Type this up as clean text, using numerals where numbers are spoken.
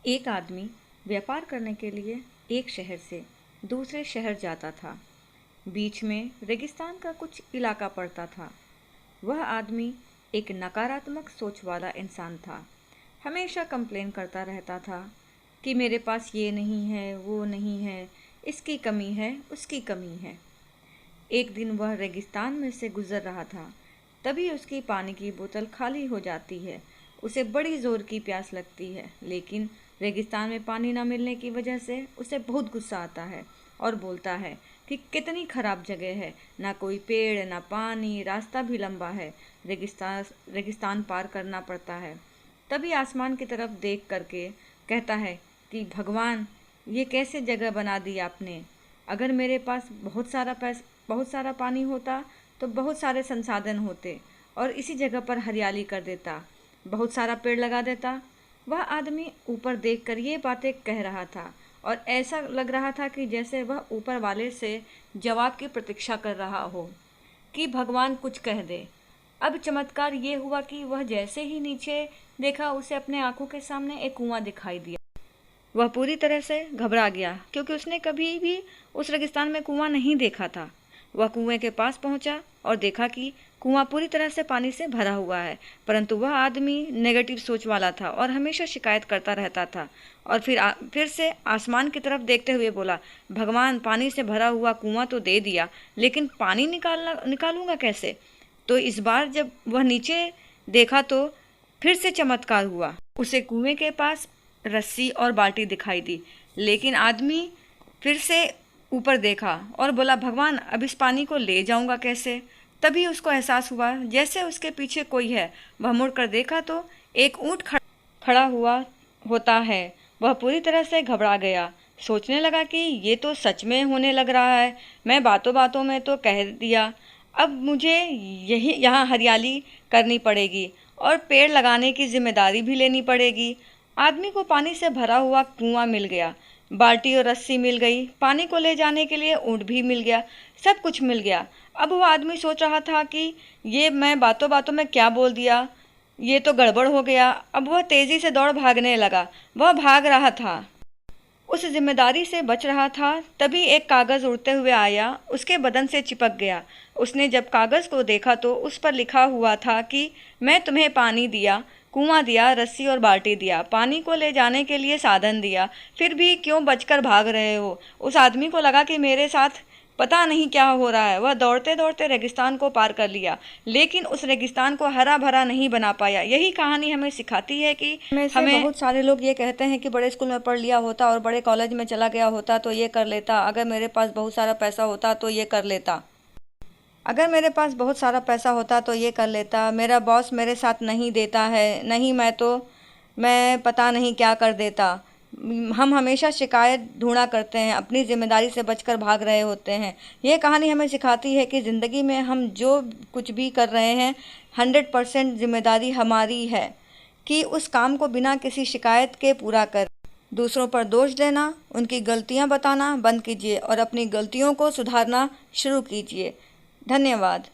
एक आदमी व्यापार करने के लिए एक शहर से दूसरे शहर जाता था। बीच में रेगिस्तान का कुछ इलाका पड़ता था। वह आदमी एक नकारात्मक सोच वाला इंसान था। हमेशा कंप्लेन करता रहता था कि मेरे पास ये नहीं है, वो नहीं है, इसकी कमी है, उसकी कमी है। एक दिन वह रेगिस्तान में से गुजर रहा था। तभी उसकी पानी की बोतल खाली हो जाती है। उसे बड़ी ज़ोर की प्यास लगती है, लेकिन रेगिस्तान में पानी न मिलने की वजह से उसे बहुत गुस्सा आता है और बोलता है कि कितनी ख़राब जगह है, ना कोई पेड़, ना पानी, रास्ता भी लंबा है, रेगिस्तान पार करना पड़ता है। तभी आसमान की तरफ देख करके कहता है कि भगवान, ये कैसे जगह बना दी आपने। अगर मेरे पास बहुत सारा पानी होता तो बहुत सारे संसाधन होते और इसी जगह पर हरियाली कर देता, बहुत सारा पेड़ लगा देता। वह आदमी ऊपर देखकर ये बातें कह रहा था और ऐसा लग रहा था कि जैसे वह ऊपर वाले से जवाब की प्रतीक्षा कर रहा हो कि भगवान कुछ कह दे। अब चमत्कार ये हुआ कि वह जैसे ही नीचे देखा, उसे अपने आंखों के सामने एक कुआं दिखाई दिया। वह पूरी तरह से घबरा गया क्योंकि उसने कभी भी उस रेगिस्तान में कुआं नहीं देखा था। वह कुएं के पास पहुंचा और देखा कि कुआं पूरी तरह से पानी से भरा हुआ है, परंतु वह आदमी नेगेटिव सोच वाला था और हमेशा शिकायत करता रहता था। और फिर से आसमान की तरफ देखते हुए बोला, भगवान, पानी से भरा हुआ कुआं तो दे दिया, लेकिन पानी निकालूंगा कैसे। तो इस बार जब वह नीचे देखा तो फिर से चमत्कार हुआ। उसे कुएं के पास रस्सी और बाल्टी दिखाई दी, लेकिन आदमी फिर से ऊपर देखा और बोला, भगवान, अब इस पानी को ले जाऊंगा कैसे। तभी उसको एहसास हुआ जैसे उसके पीछे कोई है। वह मुड़कर देखा तो एक ऊंट खड़ा हुआ होता है। वह पूरी तरह से घबरा गया, सोचने लगा कि ये तो सच में होने लग रहा है। मैं बातों बातों में तो कह दिया, अब मुझे यहाँ हरियाली करनी पड़ेगी और पेड़ लगाने की जिम्मेदारी भी लेनी पड़ेगी। आदमी को पानी से भरा हुआ कुआं मिल गया, बाल्टी और रस्सी मिल गई, पानी को ले जाने के लिए ऊंट भी मिल गया, सब कुछ मिल गया। अब वह आदमी सोच रहा था कि ये मैं बातों बातों में क्या बोल दिया, ये तो गड़बड़ हो गया। अब वह तेजी से दौड़ भागने लगा। वह भाग रहा था, उस जिम्मेदारी से बच रहा था। तभी एक कागज़ उड़ते हुए आया, उसके बदन से चिपक गया। उसने जब कागज़ को देखा तो उस पर लिखा हुआ था कि मैं तुम्हें पानी दिया, कुआं दिया, रस्सी और बाल्टी दिया, पानी को ले जाने के लिए साधन दिया, फिर भी क्यों बचकर भाग रहे हो। उस आदमी को लगा कि मेरे साथ पता नहीं क्या हो रहा है। वह दौड़ते दौड़ते रेगिस्तान को पार कर लिया, लेकिन उस रेगिस्तान को हरा भरा नहीं बना पाया। यही कहानी हमें सिखाती है कि हमें बहुत सारे लोग ये कहते हैं कि बड़े स्कूल में पढ़ लिया होता और बड़े कॉलेज में चला गया होता तो ये कर लेता, अगर मेरे पास बहुत सारा पैसा होता तो ये कर लेता, अगर मेरे पास बहुत सारा पैसा होता तो ये कर लेता, मेरा बॉस मेरे साथ नहीं देता है, नहीं मैं पता नहीं क्या कर देता। हम हमेशा शिकायत ढूंढा करते हैं, अपनी जिम्मेदारी से बचकर भाग रहे होते हैं। ये कहानी हमें सिखाती है कि ज़िंदगी में हम जो कुछ भी कर रहे हैं 100% जिम्मेदारी हमारी है कि उस काम को बिना किसी शिकायत के पूरा कर। दूसरों पर दोष देना, उनकी गलतियां बताना बंद कीजिए और अपनी गलतियों को सुधारना शुरू कीजिए। धन्यवाद।